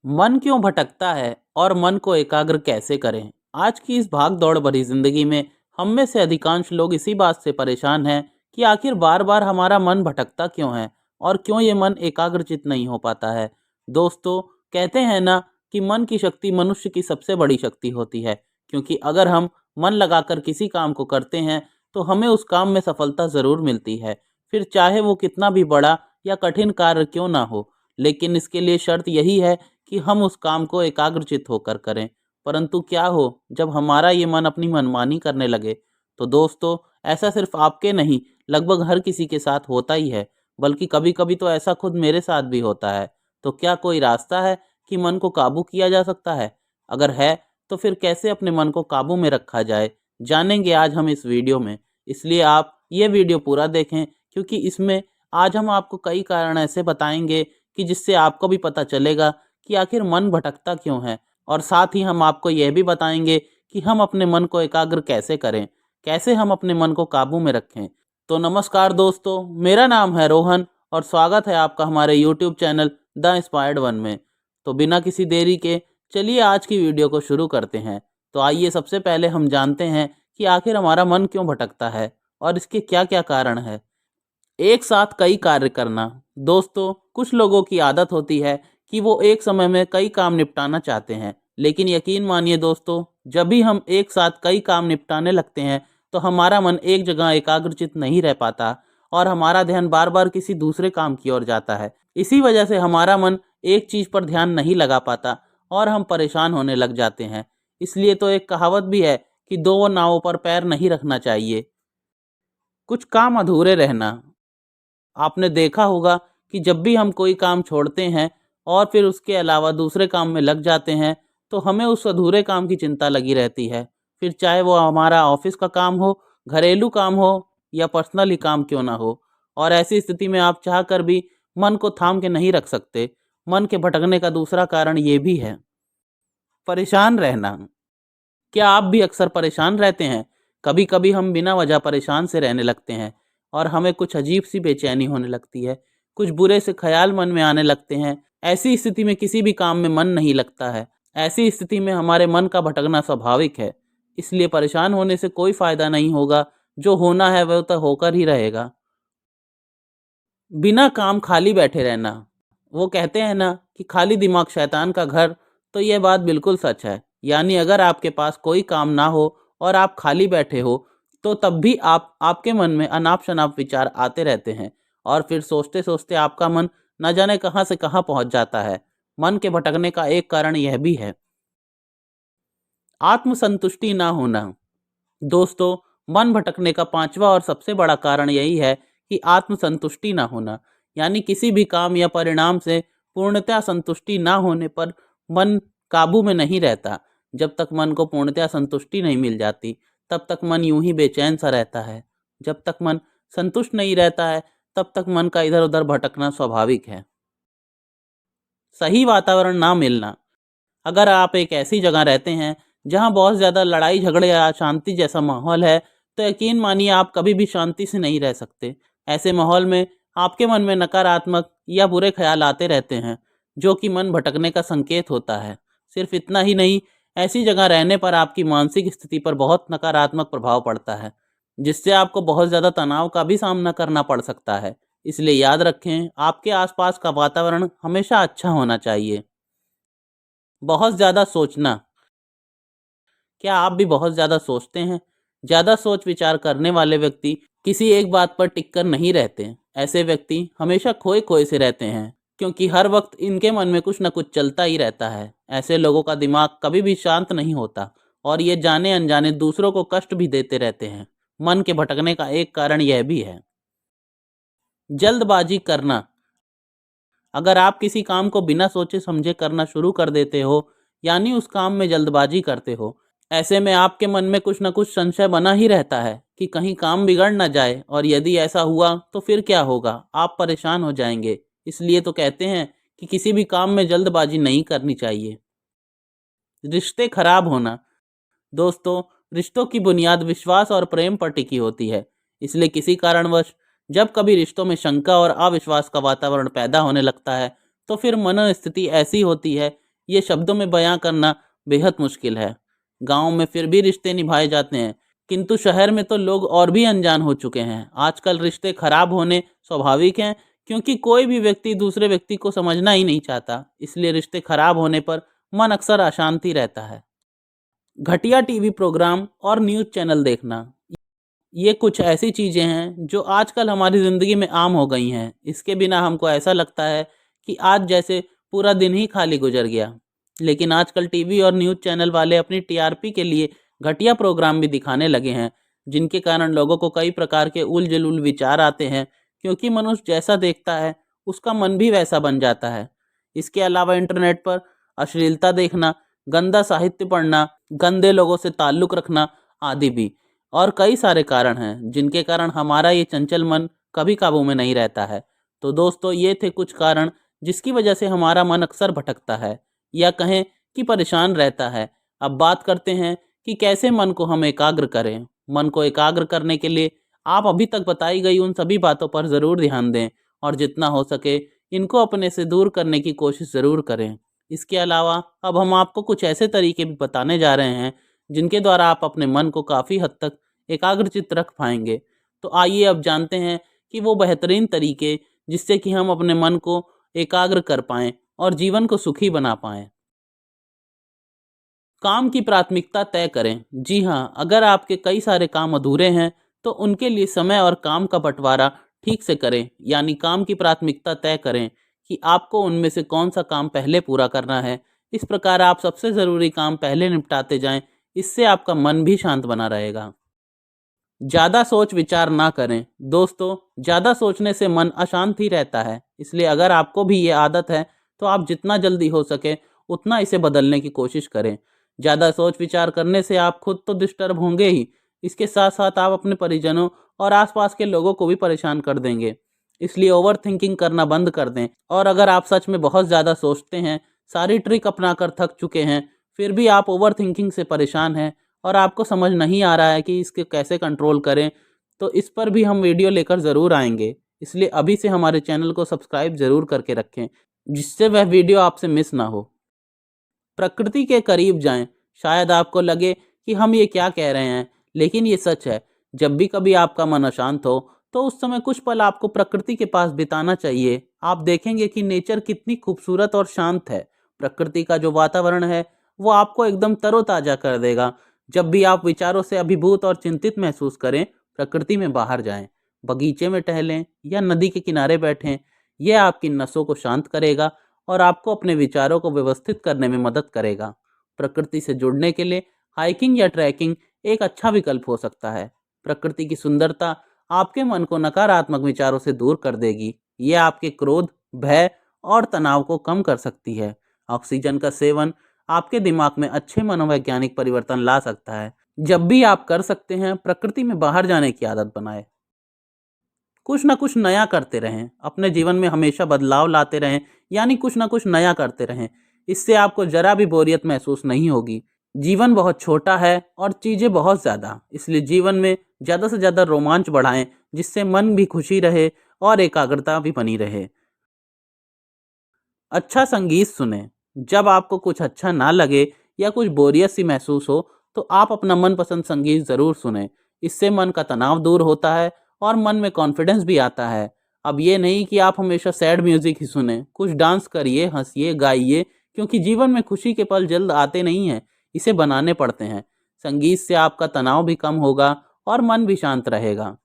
मन क्यों भटकता है और मन को एकाग्र कैसे करें? आज की इस भाग दौड़ भरी जिंदगी में हम में से अधिकांश लोग इसी बात से परेशान हैं कि आखिर बार बार हमारा मन भटकता क्यों है और क्यों ये मन एकाग्रचित नहीं हो पाता है। दोस्तों, कहते हैं ना कि मन की शक्ति मनुष्य की सबसे बड़ी शक्ति होती है, क्योंकि अगर हम मन लगाकर किसी काम को करते हैं तो हमें उस काम में सफलता ज़रूर मिलती है, फिर चाहे वो कितना भी बड़ा या कठिन कार्य क्यों ना हो। लेकिन इसके लिए शर्त यही है कि हम उस काम को एकाग्रचित्त होकर करें। परंतु क्या हो जब हमारा ये मन अपनी मनमानी करने लगे? तो दोस्तों, ऐसा सिर्फ आपके नहीं, लगभग हर किसी के साथ होता ही है, बल्कि कभी-कभी तो ऐसा खुद मेरे साथ भी होता है। तो क्या कोई रास्ता है कि मन को काबू किया जा सकता है? अगर है, तो फिर कैसे अपने मन को काबू में रखा जाए? जानेंगे आज हम इस वीडियो में। इसलिए आप ये वीडियो पूरा देखें, क्योंकि इसमें आज हम आपको कई कारण ऐसे बताएँगे कि जिससे आपको भी पता चलेगा कि आखिर मन भटकता क्यों है, और साथ ही हम आपको यह भी बताएंगे कि हम अपने मन को एकाग्र कैसे करें, कैसे हम अपने मन को काबू में रखें। तो नमस्कार दोस्तों, मेरा नाम है रोहन और स्वागत है आपका हमारे YouTube channel the inspired one में। तो बिना किसी देरी के चलिए आज की वीडियो को शुरू करते हैं। तो आइए सबसे पहले हम जानते हैं कि आखिर हमारा मन क्यों भटकता है और इसके क्या क्या कारण है। एक साथ कई कार्य करना। दोस्तों, कुछ लोगों की आदत होती है कि वो एक समय में कई काम निपटाना चाहते हैं, लेकिन यकीन मानिए दोस्तों, जब भी हम एक साथ कई काम निपटाने लगते हैं तो हमारा मन एक जगह एकाग्रचित नहीं रह पाता और हमारा ध्यान बार बार किसी दूसरे काम की ओर जाता है। इसी वजह से हमारा मन एक चीज़ पर ध्यान नहीं लगा पाता और हम परेशान होने लग जाते हैं। इसलिए तो एक कहावत भी है कि दो नावों पर पैर नहीं रखना चाहिए। कुछ काम अधूरे रहना। आपने देखा होगा कि जब भी हम कोई काम छोड़ते हैं और फिर उसके अलावा दूसरे काम में लग जाते हैं तो हमें उस अधूरे काम की चिंता लगी रहती है। फिर चाहे वो हमारा ऑफिस का काम हो, घरेलू काम हो या पर्सनल ही काम क्यों ना हो। और ऐसी स्थिति में आप चाह कर भी मन को थाम के नहीं रख सकते। मन के भटकने का दूसरा कारण ये भी है, परेशान रहना। क्या आप भी अक्सर परेशान रहते हैं? कभी कभी हम बिना वजह परेशान से रहने लगते हैं और हमें कुछ अजीब सी बेचैनी होने लगती है, कुछ बुरे से ख्याल मन में आने लगते हैं। ऐसी स्थिति में किसी भी काम में मन नहीं लगता है। ऐसी स्थिति में हमारे मन का भटकना स्वाभाविक है। इसलिए परेशान होने से कोई फायदा नहीं होगा। जो होना है वह तो होकर ही रहेगा। बिना काम खाली बैठे रहना। वो कहते हैं ना कि खाली दिमाग शैतान का घर, तो यह बात बिल्कुल सच है। यानी अगर आपके पास कोई काम ना हो और आप खाली बैठे हो तो तब भी आपके मन में अनाप शनाप विचार आते रहते हैं और फिर सोचते सोचते आपका मन न जाने कहाँ से कहाँ पहुँच जाता है। मन के भटकने का एक कारण यह भी है, आत्मसंतुष्टि ना होना। दोस्तों, मन भटकने का पांचवा और सबसे बड़ा कारण यही है कि आत्मसंतुष्टि ना होना। यानी किसी भी काम या परिणाम से पूर्णतः संतुष्टि ना होने पर मन काबू में नहीं रहता। जब तक मन को पूर्णतः संतुष्टि नहीं मिल जाती तब तक मन यूं ही बेचैन सा रहता है। जब तक मन संतुष्ट नहीं रहता है तब तक मन का इधर उधर भटकना स्वाभाविक है। सही वातावरण ना मिलना। अगर आप एक ऐसी जगह रहते हैं जहां बहुत ज़्यादा लड़ाई झगड़े या अशांति जैसा माहौल है, तो यकीन मानिए आप कभी भी शांति से नहीं रह सकते। ऐसे माहौल में आपके मन में नकारात्मक या बुरे ख्याल आते रहते हैं, जो कि मन भटकने का संकेत होता है। सिर्फ इतना ही नहीं, ऐसी जगह रहने पर आपकी मानसिक स्थिति पर बहुत नकारात्मक प्रभाव पड़ता है, जिससे आपको बहुत ज़्यादा तनाव का भी सामना करना पड़ सकता है। इसलिए याद रखें, आपके आसपास का वातावरण हमेशा अच्छा होना चाहिए। बहुत ज़्यादा सोचना। क्या आप भी बहुत ज़्यादा सोचते हैं? ज़्यादा सोच विचार करने वाले व्यक्ति किसी एक बात पर टिक कर नहीं रहते। ऐसे व्यक्ति हमेशा खोए खोए से रहते हैं, क्योंकि हर वक्त इनके मन में कुछ न कुछ चलता ही रहता है। ऐसे लोगों का दिमाग कभी भी शांत नहीं होता और ये जाने अनजाने दूसरों को कष्ट भी देते रहते हैं। मन के भटकने का एक कारण यह भी है, जल्दबाजी करना। अगर आप किसी काम को बिना सोचे समझे करना शुरू कर देते हो, यानी उस काम में जल्दबाजी करते हो, ऐसे में आपके मन में कुछ न कुछ संशय बना ही रहता है कि कहीं काम बिगड़ ना जाए, और यदि ऐसा हुआ तो फिर क्या होगा, आप परेशान हो जाएंगे। इसलिए तो कहते हैं कि किसी भी काम में जल्दबाजी नहीं करनी चाहिए। रिश्ते खराब होना। दोस्तों, रिश्तों की बुनियाद विश्वास और प्रेम पर टिकी होती है। इसलिए किसी कारणवश जब कभी रिश्तों में शंका और अविश्वास का वातावरण पैदा होने लगता है तो फिर मनोस्थिति ऐसी होती है ये शब्दों में बयां करना बेहद मुश्किल है। गांव में फिर भी रिश्ते निभाए जाते हैं, किंतु शहर में तो लोग और भी अनजान हो चुके हैं। आजकल रिश्ते खराब होने स्वाभाविक हैं, क्योंकि कोई भी व्यक्ति दूसरे व्यक्ति को समझना ही नहीं चाहता। इसलिए रिश्ते खराब होने पर मन अक्सर अशांति रहता है। घटिया टीवी प्रोग्राम और न्यूज़ चैनल देखना, ये कुछ ऐसी चीज़ें हैं जो आजकल हमारी ज़िंदगी में आम हो गई हैं। इसके बिना हमको ऐसा लगता है कि आज जैसे पूरा दिन ही खाली गुजर गया। लेकिन आजकल टीवी और न्यूज़ चैनल वाले अपनी टीआरपी के लिए घटिया प्रोग्राम भी दिखाने लगे हैं, जिनके कारण लोगों को कई प्रकार के उल जलूल विचार आते हैं, क्योंकि मनुष्य जैसा देखता है उसका मन भी वैसा बन जाता है। इसके अलावा इंटरनेट पर अश्लीलता देखना, गंदा साहित्य पढ़ना, गंदे लोगों से ताल्लुक़ रखना आदि भी और कई सारे कारण हैं, जिनके कारण हमारा ये चंचल मन कभी काबू में नहीं रहता है। तो दोस्तों, ये थे कुछ कारण जिसकी वजह से हमारा मन अक्सर भटकता है या कहें कि परेशान रहता है। अब बात करते हैं कि कैसे मन को हम एकाग्र करें। मन को एकाग्र करने के लिए आप अभी तक बताई गई उन सभी बातों पर ज़रूर ध्यान दें और जितना हो सके इनको अपने से दूर करने की कोशिश ज़रूर करें। इसके अलावा अब हम आपको कुछ ऐसे तरीके भी बताने जा रहे हैं जिनके द्वारा आप अपने मन को काफ़ी हद तक एकाग्रचित्त रख पाएंगे। तो आइए अब जानते हैं कि वो बेहतरीन तरीके जिससे कि हम अपने मन को एकाग्र कर पाएं और जीवन को सुखी बना पाएं। काम की प्राथमिकता तय करें। जी हाँ, अगर आपके कई सारे काम अधूरे हैं तो उनके लिए समय और काम का बंटवारा ठीक से करें, यानी काम की प्राथमिकता तय करें कि आपको उनमें से कौन सा काम पहले पूरा करना है। इस प्रकार आप सबसे ज़रूरी काम पहले निपटाते जाएं, इससे आपका मन भी शांत बना रहेगा। ज़्यादा सोच विचार ना करें। दोस्तों, ज़्यादा सोचने से मन अशांत ही रहता है, इसलिए अगर आपको भी ये आदत है तो आप जितना जल्दी हो सके उतना इसे बदलने की कोशिश करें। ज़्यादा सोच विचार करने से आप खुद तो डिस्टर्ब होंगे ही, इसके साथ साथ आप अपने परिजनों और आसपास के लोगों को भी परेशान कर देंगे। इसलिए ओवर थिंकिंग करना बंद कर दें। और अगर आप सच में बहुत ज़्यादा सोचते हैं, सारी ट्रिक अपना कर थक चुके हैं, फिर भी आप ओवर थिंकिंग से परेशान हैं और आपको समझ नहीं आ रहा है कि इसके कैसे कंट्रोल करें, तो इस पर भी हम वीडियो लेकर ज़रूर आएंगे। इसलिए अभी से हमारे चैनल को सब्सक्राइब ज़रूर करके रखें, जिससे वह वीडियो आपसे मिस ना हो। प्रकृति के करीब जाएं। शायद आपको लगे कि हम ये क्या कह रहे हैं, लेकिन ये सच है। जब भी कभी आपका मन अशांत हो तो उस समय कुछ पल आपको प्रकृति के पास बिताना चाहिए। आप देखेंगे कि नेचर कितनी खूबसूरत और शांत है। प्रकृति का जो वातावरण है वो आपको एकदम तरोताज़ा कर देगा। जब भी आप विचारों से अभिभूत और चिंतित महसूस करें, प्रकृति में बाहर जाएं, बगीचे में टहलें या नदी के किनारे बैठें। यह आपकी नसों को शांत करेगा और आपको अपने विचारों को व्यवस्थित करने में मदद करेगा। प्रकृति से जुड़ने के लिए हाइकिंग या ट्रैकिंग एक अच्छा विकल्प हो सकता है। प्रकृति की सुंदरता आपके मन को नकारात्मक विचारों से दूर कर देगी। ये आपके क्रोध, भय और तनाव को कम कर सकती है। ऑक्सीजन का सेवन आपके दिमाग में अच्छे मनोवैज्ञानिक परिवर्तन ला सकता है। जब भी आप कर सकते हैं, प्रकृति में बाहर जाने की आदत बनाएं। कुछ ना कुछ नया करते रहें, अपने जीवन में हमेशा बदलाव लाते रहें, यानी कुछ ना कुछ नया करते रहें। इससे आपको जरा भी बोरियत महसूस नहीं होगी। जीवन बहुत छोटा है और चीज़ें बहुत ज़्यादा, इसलिए जीवन में ज़्यादा से ज़्यादा रोमांच बढ़ाएं, जिससे मन भी खुशी रहे और एकाग्रता भी बनी रहे। अच्छा संगीत सुनें। जब आपको कुछ अच्छा ना लगे या कुछ बोरियत सी महसूस हो तो आप अपना मनपसंद संगीत ज़रूर सुनें। इससे मन का तनाव दूर होता है और मन में कॉन्फिडेंस भी आता है। अब ये नहीं कि आप हमेशा सैड म्यूज़िक ही सुनें। कुछ डांस करिए, हंसिए, गाइए, क्योंकि जीवन में खुशी के पल जल्द आते नहीं हैं, इसे बनाने पड़ते हैं। संगीत से आपका तनाव भी कम होगा और मन भी शांत रहेगा।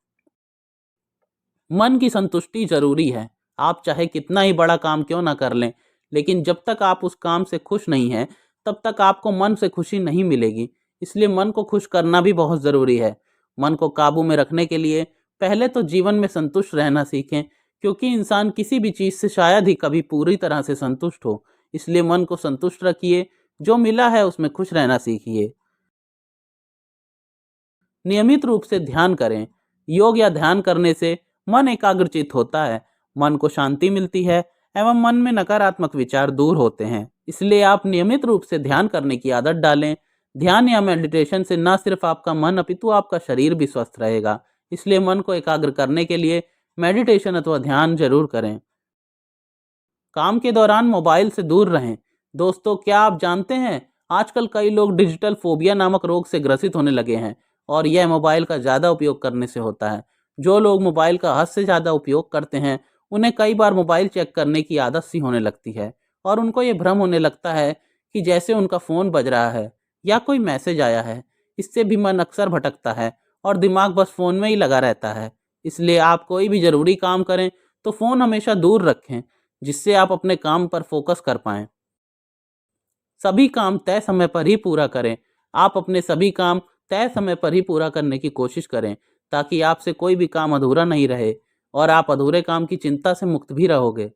मन की संतुष्टि ज़रूरी है। आप चाहे कितना ही बड़ा काम क्यों ना कर लें, लेकिन जब तक आप उस काम से खुश नहीं हैं, तब तक आपको मन से खुशी नहीं मिलेगी। इसलिए मन को खुश करना भी बहुत ज़रूरी है। मन को काबू में रखने के लिए पहले तो जीवन में संतुष्ट रहना सीखें, क्योंकि इंसान किसी भी चीज़ से शायद ही कभी पूरी तरह से संतुष्ट हो। इसलिए मन को संतुष्ट रखिए, जो मिला है उसमें खुश रहना सीखिए। नियमित रूप से ध्यान करें। योग या ध्यान करने से मन एकाग्रचित होता है, मन को शांति मिलती है एवं मन में नकारात्मक विचार दूर होते हैं। इसलिए आप नियमित रूप से ध्यान करने की आदत डालें। ध्यान या मेडिटेशन से न सिर्फ आपका मन अपितु आपका शरीर भी स्वस्थ रहेगा। इसलिए मन को एकाग्र करने के लिए मेडिटेशन अथवा ध्यान जरूर करें। काम के दौरान मोबाइल से दूर रहें। दोस्तों, क्या आप जानते हैं आजकल कई लोग डिजिटल फोबिया नामक रोग से ग्रसित होने लगे हैं और यह मोबाइल का ज़्यादा उपयोग करने से होता है। जो लोग मोबाइल का हद से ज़्यादा उपयोग करते हैं उन्हें कई बार मोबाइल चेक करने की आदत सी होने लगती है और उनको ये भ्रम होने लगता है कि जैसे उनका फ़ोन बज रहा है या कोई मैसेज आया है। इससे भी मन अक्सर भटकता है और दिमाग बस फ़ोन में ही लगा रहता है। इसलिए आप कोई भी ज़रूरी काम करें तो फ़ोन हमेशा दूर रखें, जिससे आप अपने काम पर फोकस कर पाएँ। सभी काम तय समय पर ही पूरा करें। आप अपने सभी काम तय समय पर ही पूरा करने की कोशिश करें, ताकि आपसे कोई भी काम अधूरा नहीं रहे और आप अधूरे काम की चिंता से मुक्त भी रहोगे।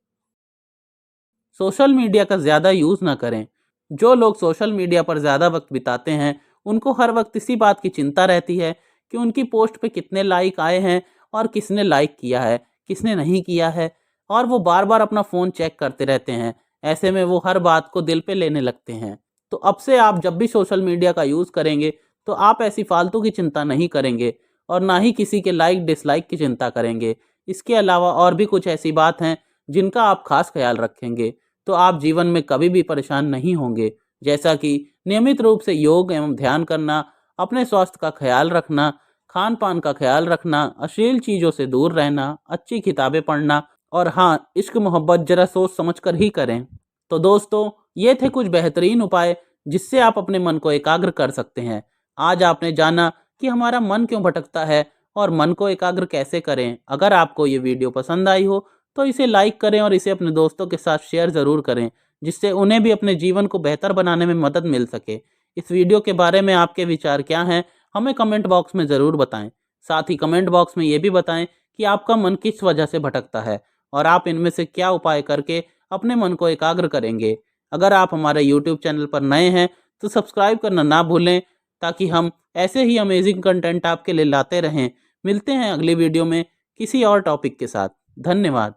सोशल मीडिया का ज़्यादा यूज़ ना करें। जो लोग सोशल मीडिया पर ज़्यादा वक्त बिताते हैं, उनको हर वक्त इसी बात की चिंता रहती है कि उनकी पोस्ट पे कितने लाइक आए हैं और किसने लाइक किया है, किसने नहीं किया है, और वो बार-बार अपना फ़ोन चेक करते रहते हैं। ऐसे में वो हर बात को दिल पे लेने लगते हैं। तो अब से आप जब भी सोशल मीडिया का यूज़ करेंगे, तो आप ऐसी फालतू की चिंता नहीं करेंगे और ना ही किसी के लाइक डिसलाइक की चिंता करेंगे। इसके अलावा और भी कुछ ऐसी बात हैं जिनका आप खास ख्याल रखेंगे, तो आप जीवन में कभी भी परेशान नहीं होंगे। जैसा कि नियमित रूप से योग एवं ध्यान करना, अपने स्वास्थ्य का ख्याल रखना, खान-पान का ख्याल रखना, अश्लील चीज़ों से दूर रहना, अच्छी किताबें पढ़ना और हाँ, इश्क मोहब्बत ज़रा सोच समझ कर ही करें। तो दोस्तों, ये थे कुछ बेहतरीन उपाय जिससे आप अपने मन को एकाग्र कर सकते हैं। आज आपने जाना कि हमारा मन क्यों भटकता है और मन को एकाग्र कैसे करें। अगर आपको ये वीडियो पसंद आई हो तो इसे लाइक करें और इसे अपने दोस्तों के साथ शेयर ज़रूर करें, जिससे उन्हें भी अपने जीवन को बेहतर बनाने में मदद मिल सके। इस वीडियो के बारे में आपके विचार क्या हैं, हमें कमेंट बॉक्स में ज़रूर बताएं। साथ ही कमेंट बॉक्स में ये भी बताएं कि आपका मन किस वजह से भटकता है और आप इनमें से क्या उपाय करके अपने मन को एकाग्र करेंगे। अगर आप हमारे यूट्यूब चैनल पर नए हैं तो सब्सक्राइब करना ना भूलें, ताकि हम ऐसे ही अमेजिंग कंटेंट आपके लिए लाते रहें। मिलते हैं अगली वीडियो में किसी और टॉपिक के साथ। धन्यवाद।